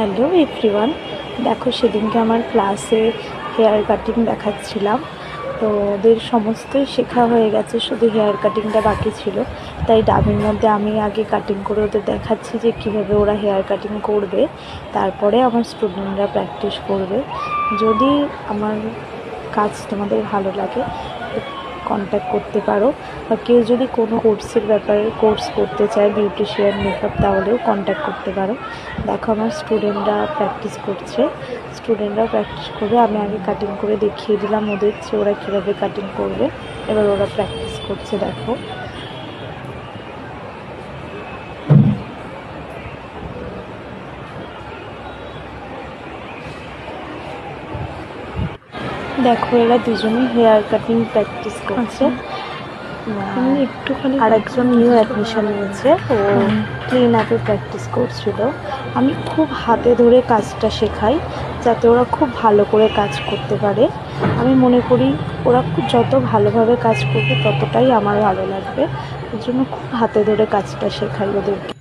Hello everyone, দেখো সেদিনকে আমার ক্লাসে হেয়ার কাটিং দেখাচ্ছিলাম। তো ওদের সমস্তই শেখা হয়ে গেছে, শুধু হেয়ার কাটিংটা বাকি ছিল। তাই ডাবের মধ্যে আমি আগে কাটিং করে ওদের দেখাচ্ছি যে কীভাবে ওরা হেয়ার কাটিং করবে, তারপরে আমার স্টুডেন্টরা প্র্যাকটিস করবে। যদি আমার কাজ তোমাদের ভালো লাগে কন্ট্যাক্ট করতে পারো, বা কেউ যদি কোনো কোর্সের ব্যাপারে কোর্স করতে চায় বিউটিশিয়ান মেকআপ, তাহলেও কন্ট্যাক্ট করতে পারো। দেখো আমার স্টুডেন্টরা প্র্যাকটিস করছে, আমি আগে কাটিং করে দেখিয়ে দিলাম ওদের যে ওরা কীভাবে কাটিং করবে। এবার ওরা প্র্যাকটিস করছে, দেখো। দেখো এরা দুজনেই হেয়ার কাটিং প্র্যাকটিস করছে। আর একজন নিউ অ্যাডমিশন নিয়েছে, ও ক্লিন আপে প্র্যাকটিস করছিল। আমি খুব হাতে ধরে কাজটা শেখাই, যাতে ওরা খুব ভালো করে কাজ করতে পারে। আমি মনে করি ওরা যত ভালোভাবে কাজ করবে ততটাই আমার ভালো লাগবে। ওর জন্য খুব হাতে ধরে কাজটা শেখাই ওদেরকে।